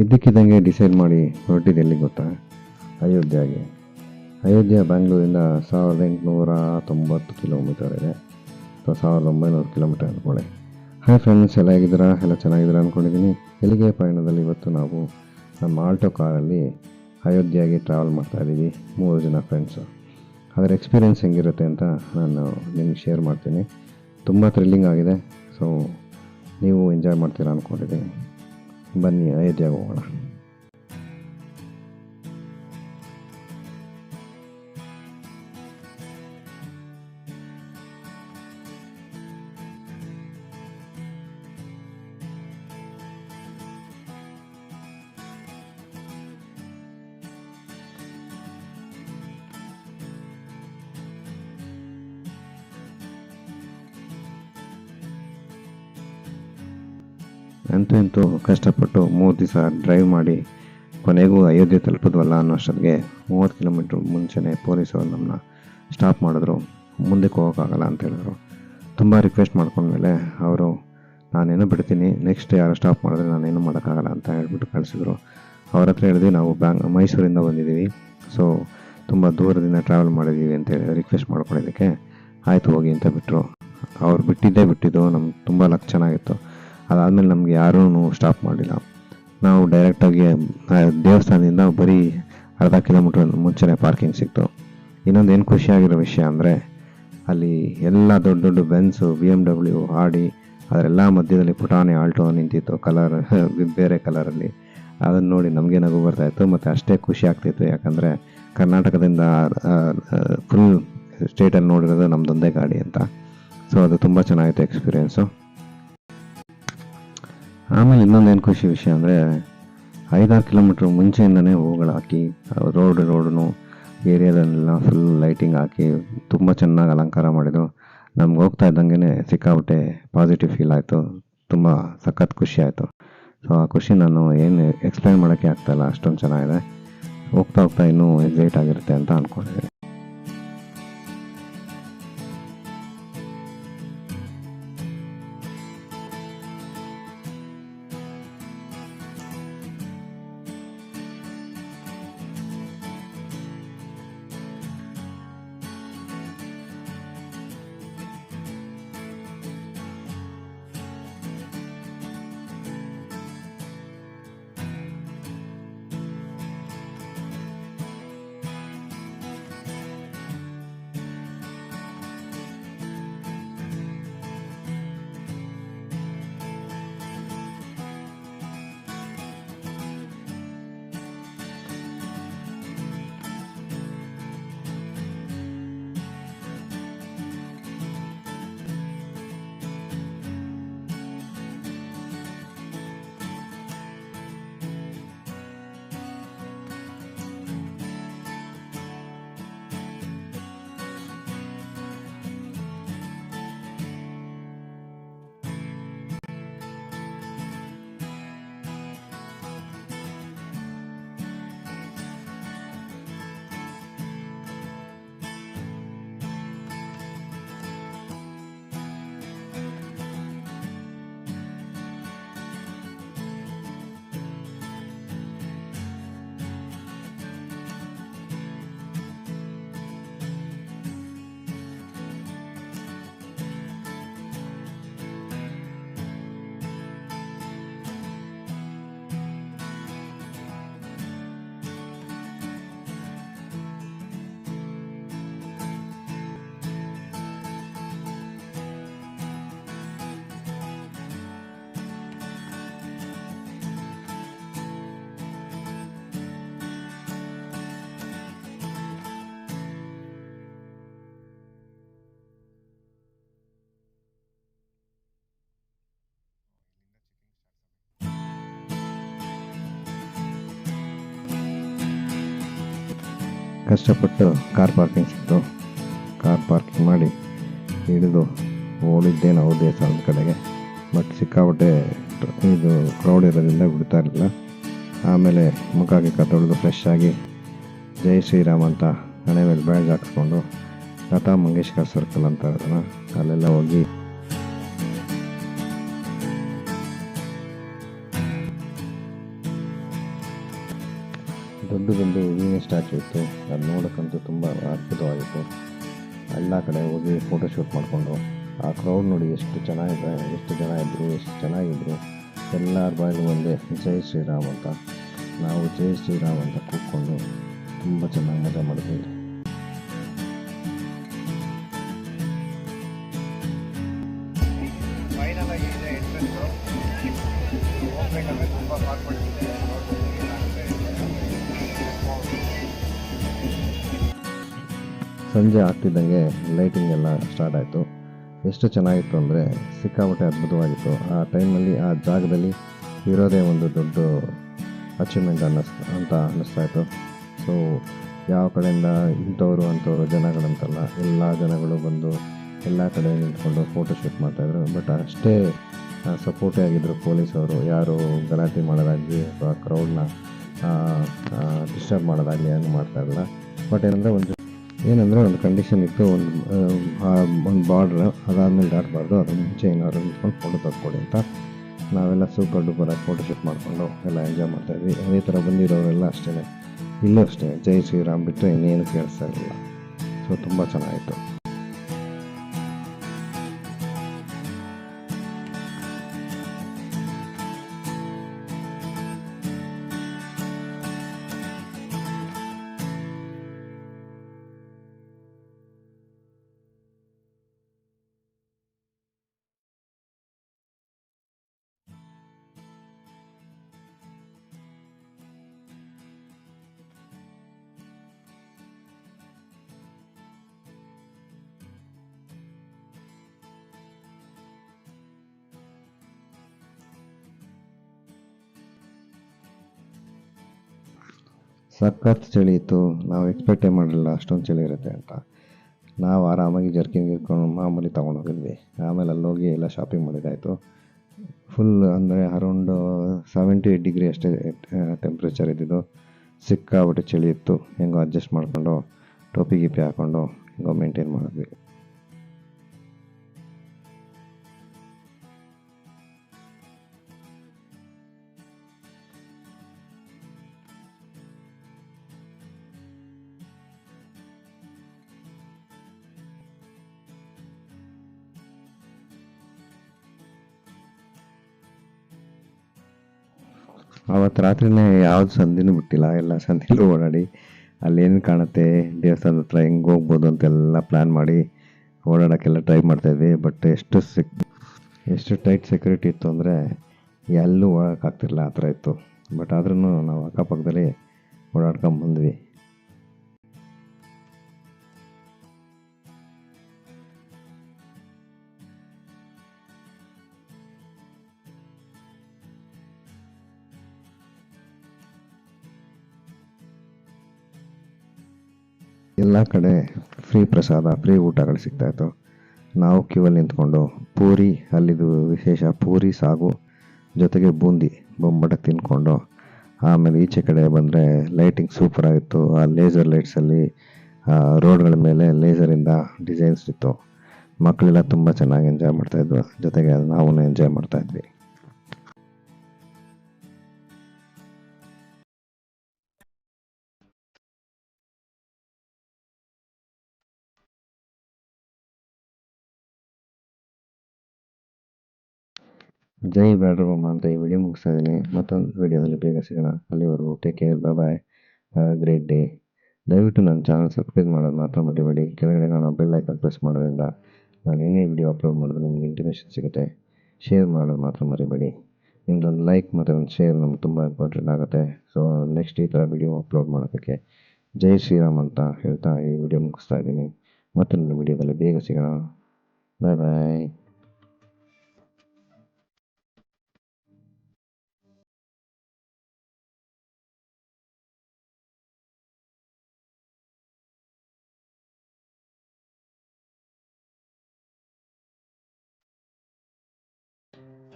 ಇದ್ದಕ್ಕಿದ್ದಂಗೆ ಡಿಸೈಡ್ ಮಾಡಿ ಹೊರಟಿದ್ದು ಎಲ್ಲಿಗೆ ಗೊತ್ತಾ? ಅಯೋಧ್ಯೆಗೆ. ಅಯೋಧ್ಯೆ ಬ್ಯಾಂಗ್ಳೂರಿಂದ 1890 ಕಿಲೋಮೀಟರ್ ಇದೆ, ಅಥವಾ 1900 ಕಿಲೋಮೀಟರ್ ಅಂದ್ಕೊಳ್ಳಿ. ಹಾಯ್ ಫ್ರೆಂಡ್ಸ್, ಎಲ್ಲ ಹೇಗಿದ್ದೀರಾ? ಎಲ್ಲ ಚೆನ್ನಾಗಿದ್ದೀರಾ ಅಂದ್ಕೊಂಡಿದ್ದೀನಿ. ಎಲ್ಲಿಗೆ ಪಯಣದಲ್ಲಿ ಇವತ್ತು ನಾವು ನಮ್ಮ ಆಲ್ಟೋ ಕಾರಲ್ಲಿ ಅಯೋಧ್ಯೆಗೆ ಟ್ರಾವೆಲ್ ಮಾಡ್ತಾಯಿದ್ದೀವಿ, 3 ಜನ ಫ್ರೆಂಡ್ಸು. ಅದರ ಎಕ್ಸ್ಪೀರಿಯೆನ್ಸ್ ಹೆಂಗಿರುತ್ತೆ ಅಂತ ನಾನು ನಿಮಗೆ ಶೇರ್ ಮಾಡ್ತೀನಿ. ತುಂಬ ಥ್ರಿಲ್ಲಿಂಗ್ ಆಗಿದೆ, ಸೊ ನೀವು ಎಂಜಾಯ್ ಮಾಡ್ತೀರಾ ಅಂದ್ಕೊಂಡಿದ್ದೀನಿ. ಬನ್ನಿ ಅಯೋಧ್ಯೆಗೆ ಹೋಗೋಣ. ಅಂತೂ ಕಷ್ಟಪಟ್ಟು 3 ದಿವಸ ಡ್ರೈವ್ ಮಾಡಿ ಕೊನೆಗೂ ಅಯೋಧ್ಯೆ ತಲುಪಿದ್ವಲ್ಲ ಅನ್ನೋ ಅಷ್ಟೊತ್ತಿಗೆ 30 ಕಿಲೋಮೀಟ್ರ್ ಮುಂಚೆನೇ ಪೊಲೀಸರು ನಮ್ಮನ್ನ ಸ್ಟಾಪ್ ಮಾಡಿದ್ರು. ಮುಂದಕ್ಕೆ ಹೋಗೋಕ್ಕಾಗಲ್ಲ ಅಂತ ಹೇಳಿದ್ರು. ತುಂಬ ರಿಕ್ವೆಸ್ಟ್ ಮಾಡ್ಕೊಂಡ್ಮೇಲೆ ಅವರು ನಾನೇನು ಬಿಡ್ತೀನಿ, ನೆಕ್ಸ್ಟ್ ಯಾರು ಸ್ಟಾಪ್ ಮಾಡಿದ್ರೆ ನಾನೇನು ಮಾಡೋಕ್ಕಾಗಲ್ಲ ಅಂತ ಹೇಳ್ಬಿಟ್ಟು ಕಳಿಸಿದ್ರು. ಅವ್ರ ಹತ್ರ ಹೇಳಿದ್ವಿ, ನಾವು ಮೈಸೂರಿಂದ ಬಂದಿದ್ದೀವಿ, ಸೊ ತುಂಬ ದೂರದಿಂದ ಟ್ರಾವೆಲ್ ಮಾಡಿದ್ದೀವಿ ಅಂತೇಳಿ ರಿಕ್ವೆಸ್ಟ್ ಮಾಡ್ಕೊಂಡಿದ್ದಕ್ಕೆ ಆಯಿತು ಹೋಗಿ ಅಂತ ಬಿಟ್ಟರು. ಅವ್ರು ಬಿಟ್ಟಿದ್ದು ನಮ್ಗೆ ತುಂಬ ಲಕ್ ಚೆನ್ನಾಗಿತ್ತು. ಅದಾದಮೇಲೆ ನಮಗೆ ಯಾರೂ ಸ್ಟಾಪ್ ಮಾಡಿಲ್ಲ. ನಾವು ಡೈರೆಕ್ಟಾಗಿ ದೇವಸ್ಥಾನದಿಂದ ಬರೀ ಅರ್ಧ ಕಿಲೋಮೀಟ್ರ್ ಮುಂಚೆನೇ ಪಾರ್ಕಿಂಗ್ ಸಿಕ್ತು. ಇನ್ನೊಂದು ಏನು ಖುಷಿಯಾಗಿರೋ ವಿಷಯ ಅಂದರೆ, ಅಲ್ಲಿ ಎಲ್ಲ ದೊಡ್ಡ ದೊಡ್ಡ ಬೆನ್ಸು, BMW, ಆಡಿ ಅದರೆಲ್ಲ ಮಧ್ಯದಲ್ಲಿ ಪುಟಾಣಿ ಆಲ್ಟೋ ನಿಂತಿತ್ತು, ಕಲರ್ ಬೇರೆ ಕಲರಲ್ಲಿ. ಅದನ್ನು ನೋಡಿ ನಮಗೆ ನಗು ಬರ್ತಾಯಿತ್ತು, ಮತ್ತು ಅಷ್ಟೇ ಖುಷಿ ಆಗ್ತಿತ್ತು. ಯಾಕಂದರೆ ಕರ್ನಾಟಕದಿಂದ ಫುಲ್ ಸ್ಟೇಟಲ್ಲಿ ನೋಡಿರೋದು ನಮ್ಮದೊಂದೇ ಗಾಡಿ ಅಂತ. ಸೊ ಅದು ತುಂಬ ಚೆನ್ನಾಗಿತ್ತು ಎಕ್ಸ್ಪೀರಿಯೆನ್ಸು. ಆಮೇಲೆ ಇನ್ನೊಂದೇನು ಖುಷಿ ವಿಷಯ ಅಂದರೆ, 5-6 ಕಿಲೋಮೀಟ್ರ್ ಮುಂಚೆಯಿಂದನೇ ಹೂಗಳು ಹಾಕಿ ರೋಡನ್ನು ಏರಿಯಾದನ್ನೆಲ್ಲ ಫುಲ್ ಲೈಟಿಂಗ್ ಹಾಕಿ ತುಂಬ ಚೆನ್ನಾಗಿ ಅಲಂಕಾರ ಮಾಡಿದರು. ನಮ್ಗೆ ಹೋಗ್ತಾ ಇದ್ದಂಗೆ ಸಿಕ್ಕಾಬಿಟ್ಟೆ ಪಾಸಿಟಿವ್ ಫೀಲ್ ಆಯಿತು, ತುಂಬ ಸಖತ್ ಖುಷಿ ಆಯಿತು. ಸೊ ಆ ಖುಷಿ ನಾನು ಏನು ಎಕ್ಸ್ಪ್ಲೈನ್ ಮಾಡೋಕ್ಕೆ ಆಗ್ತಾಯಿಲ್ಲ, ಅಷ್ಟೊಂದು ಚೆನ್ನಾಗಿದೆ. ಹೋಗ್ತಾ ಇನ್ನೂ ಎಕ್ಸೈಟ್ ಆಗಿರುತ್ತೆ ಅಂತ ಅಂದ್ಕೊಂಡಿದ್ದೀನಿ. ಕಷ್ಟಪಟ್ಟು ಕಾರ್ ಪಾರ್ಕಿಂಗ್ ಸಿಕ್ತು. ಕಾರ್ ಪಾರ್ಕಿಂಗ್ ಮಾಡಿ ಹಿಡಿದು ಓಡಿದ್ದೆ ನಾವು ದೇವಸ್ಥಾನದ ಕಡೆಗೆ. ಬಟ್ ಸಿಕ್ಕಾಪಟ್ಟೆ ಇದು ಕ್ರೌಡ್ ಇರೋದ್ರಿಂದ ಬಿಡ್ತಾ ಇರಲಿಲ್ಲ. ಆಮೇಲೆ ಮುಖ ತೊಳೆದು ಫ್ರೆಶ್ ಆಗಿ ಜೈ ಶ್ರೀರಾಮ್ ಅಂತ ಹಣೆ ಮೇಲೆ ಬ್ಯಾಡ್ಜ್ ಹಾಕ್ಸ್ಕೊಂಡು ಲತಾ ಮಂಗೇಶ್ಕರ್ ಸರ್ಕಲ್ ಅಂತ ಅದನ್ನು ಅಲ್ಲೆಲ್ಲ ಹೋಗಿ ದೊಡ್ಡದೊಂದು ವೀಣೆ ಸ್ಟ್ಯಾಚು ಇತ್ತು. ಅದು ನೋಡೋಕ್ಕಂತೂ ತುಂಬ ಅದ್ಭುತವಾಗಿತ್ತು. ಎಲ್ಲ ಕಡೆ ಹೋಗಿ ಫೋಟೋಶೂಟ್ ಮಾಡಿಕೊಂಡು ಆ ಕ್ರೌಡ್ ನೋಡಿ ಎಷ್ಟು ಚೆನ್ನಾಗಿದೆ, ಎಷ್ಟು ಜನ ಇದ್ದರು, ಎಷ್ಟು ಚೆನ್ನಾಗಿದ್ರು. ಎಲ್ಲರ ಬಾಯಲ್ಲಿ ಒಂದೇ ಜೈ ಶ್ರೀರಾಮ್ ಅಂತ. ನಾವು ಜೈ ಶ್ರೀರಾಮ್ ಅಂತ ಕೂತ್ಕೊಂಡು ತುಂಬ ಚೆನ್ನಾಗಿ ಮಜಾ ಮಾಡಿದ್ವಿ. ಸಂಜೆ ಆಗ್ತಿದ್ದಂಗೆ ಲೈಟಿಂಗ್ ಎಲ್ಲ ಸ್ಟಾರ್ಟ್ ಆಯಿತು. ಎಷ್ಟು ಚೆನ್ನಾಗಿತ್ತು ಅಂದರೆ ಸಿಕ್ಕಾಪಟ್ಟೆ ಅದ್ಭುತವಾಗಿತ್ತು. ಆ ಟೈಮಲ್ಲಿ ಆ ಜಾಗದಲ್ಲಿ ಇರೋದೇ ಒಂದು ದೊಡ್ಡ ಅಚೀವ್ಮೆಂಟ್ ಅಂತ ಅನ್ನಿಸ್ತಾಯಿತ್ತು. ಸೊ ಯಾವ ಕಡೆಯಿಂದ ಇಂಥವ್ರು ಅಂಥವ್ರು ಜನಗಳಂತಲ್ಲ, ಎಲ್ಲ ಜನಗಳು ಬಂದು ಎಲ್ಲ ಕಡೆ ನಿಂತ್ಕೊಂಡು ಫೋಟೋಶೂಟ್ ಮಾಡ್ತಾಯಿದ್ರು. ಬಟ್ ಅಷ್ಟೇ ಸಪೋರ್ಟೇ ಆಗಿದ್ದರು ಪೊಲೀಸವರು. ಯಾರು ಗಲಾಟೆ ಮಾಡೋದಾಗಲಿ ಅಥವಾ ಕ್ರೌಡ್ನ ಡಿಸ್ಟರ್ಬ್ ಮಾಡೋದಾಗಲಿ ಏನು ಮಾಡ್ತಾಯಿರಲಿಲ್ಲ. ಬಟ್ ಏನಂದರೆ ಒಂದು ಕಂಡೀಷನ್ ಇತ್ತು, ಒಂದು ಬಾರ್ಡ್ರ್ ಅದಾದಮೇಲೆ ದಾಟಬಾರ್ದು, ಅದ್ರ ಮುಂಚೆ ಏನಾದ್ರು ನಿಂತ್ಕೊಂಡು ಫೋಟೋ ತಗೊಳ್ಳಿ ಅಂತ. ನಾವೆಲ್ಲ ಸೂಪರ್ ಡೂಪರಾಗಿ ಫೋಟೋಶೂಟ್ ಮಾಡಿಕೊಂಡು ಎಲ್ಲ ಎಂಜಾಯ್ ಮಾಡ್ತಾಯಿದ್ವಿ. ಅದೇ ಥರ ಬಂದಿರೋರೆಲ್ಲ ಅಷ್ಟೇ, ಇಲ್ಲೂ ಅಷ್ಟೇ ಜೈ ಶ್ರೀರಾಮ್ ಬಿಟ್ಟು ಇನ್ನೇನು ಕೇಳಿಸ್ತಾ ಇರಲಿಲ್ಲ. ಸೊ ತುಂಬ ಚೆನ್ನಾಗಿತ್ತು. ಸಖತ್ ಚಳಿ ಇತ್ತು. ನಾವು ಎಕ್ಸ್ಪೆಕ್ಟೇ ಮಾಡಲಿಲ್ಲ ಅಷ್ಟೊಂದು ಚಳಿ ಇರುತ್ತೆ ಅಂತ. ನಾವು ಆರಾಮಾಗಿ ಜರ್ಕಿನ್ ಗಿರ್ಕೊಂಡು ಮಾಮೂಲಿ ತೊಗೊಂಡೋಗಿದ್ವಿ. ಆಮೇಲೆ ಅಲ್ಲೋಗಿ ಎಲ್ಲ ಶಾಪಿಂಗ್ ಮಾಡಿದ್ದಾಯಿತು. ಫುಲ್ ಅಂದರೆ ಅರೌಂಡ್ 78 ಡಿಗ್ರಿ ಅಷ್ಟೇ ಟೆಂಪ್ರೇಚರ್ ಇದ್ದಿದ್ದು. ಸಿಕ್ಕಾಬಿಟ್ಟು ಚಳಿ ಇತ್ತು. ಹೆಂಗೋ ಅಡ್ಜಸ್ಟ್ ಮಾಡಿಕೊಂಡು ಟೋಪಿ ಗಿಪಿ ಹಾಕ್ಕೊಂಡು ಹೆಂಗೋ ಮೇಂಟೈನ್ ಮಾಡಿದ್ವಿ. ಆವತ್ತು ರಾತ್ರಿನೇ ಯಾವ್ದು ಸಂದಿನೂ ಬಿಟ್ಟಿಲ್ಲ, ಎಲ್ಲ ಸಂದಿಲೂ ಓಡಾಡಿ ಅಲ್ಲೇನು ಕಾಣುತ್ತೆ, ದೇವಸ್ಥಾನದ ಹತ್ರ ಹೆಂಗೆ ಹೋಗ್ಬೋದು ಅಂತೆಲ್ಲ ಪ್ಲ್ಯಾನ್ ಮಾಡಿ ಓಡಾಡೋಕ್ಕೆಲ್ಲ ಟ್ರೈ ಮಾಡ್ತಾಯಿದ್ವಿ. ಬಟ್ ಎಷ್ಟು ಟೈಟ್ ಸೆಕ್ಯೂರಿಟಿ ಇತ್ತು ಅಂದರೆ ಎಲ್ಲೂ ಓಡೋಕ್ಕಾಗ್ತಿರಲಿಲ್ಲ, ಆ ಥರ ಇತ್ತು. ಬಟ್ ಆದ್ರೂ ನಾವು ಅಕ್ಕಪಕ್ಕದಲ್ಲಿ ಓಡಾಡ್ಕೊಂಬಂದ್ವಿ. ಎಲ್ಲ ಕಡೆ ಫ್ರೀ ಪ್ರಸಾದ, ಫ್ರೀ ಊಟಗಳು ಸಿಗ್ತಾಯಿತ್ತು. ನಾವು ಕ್ಯೂವಲ್ಲಿ ನಿಂತ್ಕೊಂಡು ಪೂರಿ, ಅಲ್ಲಿದು ವಿಶೇಷ ಪೂರಿ ಸಾಗು ಜೊತೆಗೆ ಬೂಂದಿ ಬೊಂಬಟಕ್ಕೆ ತಿಂದ್ಕೊಂಡು ಆಮೇಲೆ ಈಚೆ ಕಡೆ ಬಂದರೆ ಲೈಟಿಂಗ್ ಸೂಪರಾಗಿತ್ತು. ಆ ಲೇಸರ್ ಲೈಟ್ಸಲ್ಲಿ ರೋಡ್ಗಳ ಮೇಲೆ ಲೇಸರಿಂದ ಡಿಸೈನ್ಸ್ ಇತ್ತು. ಮಕ್ಕಳೆಲ್ಲ ತುಂಬ ಚೆನ್ನಾಗಿ ಎಂಜಾಯ್ ಮಾಡ್ತಾಯಿದ್ವು. ಜೊತೆಗೆ ನಾವು ಎಂಜಾಯ್ ಮಾಡ್ತಾಯಿದ್ವಿ. ಜೈ ಬ್ಯಾಡ್ರೂಮ್ ಅಂತ ಈ ವಿಡಿಯೋ ಮುಗಿಸ್ತಾ ಇದ್ದೀನಿ. ಮತ್ತೊಂದು ವಿಡಿಯೋದಲ್ಲಿ ಬೇಗ ಸಿಗೋಣ. ಅಲ್ಲಿವರೆಗೂ take care, bye. Great day. ದಯವಿಟ್ಟು ನನ್ನ ಚಾನಲ್ ಸಬ್ಸ್ಕ್ರೈಬ್ ಮಾಡೋದು ಮಾತ್ರ ಮರಿಬೇಡಿ. ಕೆಳಗಡೆ ನಾನು ಬೆಲ್ ಐಕಾನ್ ಪ್ರೆಸ್ ಮಾಡೋದ್ರಿಂದ ನಾನು ಏನೇ ವಿಡಿಯೋ ಅಪ್ಲೋಡ್ ಮಾಡಿದ್ರು ನಿಮಗೆ ಇಂಟಿಮೇಷನ್ ಸಿಗುತ್ತೆ. ಶೇರ್ ಮಾಡೋದು ಮಾತ್ರ ಮರಿಬೇಡಿ. ನಿಮ್ಮದೊಂದು ಲೈಕ್ ಮತ್ತು ಒಂದು ಶೇರ್ ನಮ್ಗೆ ತುಂಬ ಇಂಪಾರ್ಟೆಂಟ್ ಆಗುತ್ತೆ. ಸೊ ನೆಕ್ಸ್ಟ್ ಈ ಥರ ವಿಡಿಯೋ ಅಪ್ಲೋಡ್ ಮಾಡೋದಕ್ಕೆ ಜೈ ಶ್ರೀರಾಮ್ ಅಂತ ಹೇಳ್ತಾ ಈ ವಿಡಿಯೋ ಮುಗಿಸ್ತಾ ಇದ್ದೀನಿ. ಮತ್ತೊಂದು ವಿಡಿಯೋದಲ್ಲಿ ಬೇಗ ಸಿಗೋಣ. ಬಾಯ್ ಬಾಯ್.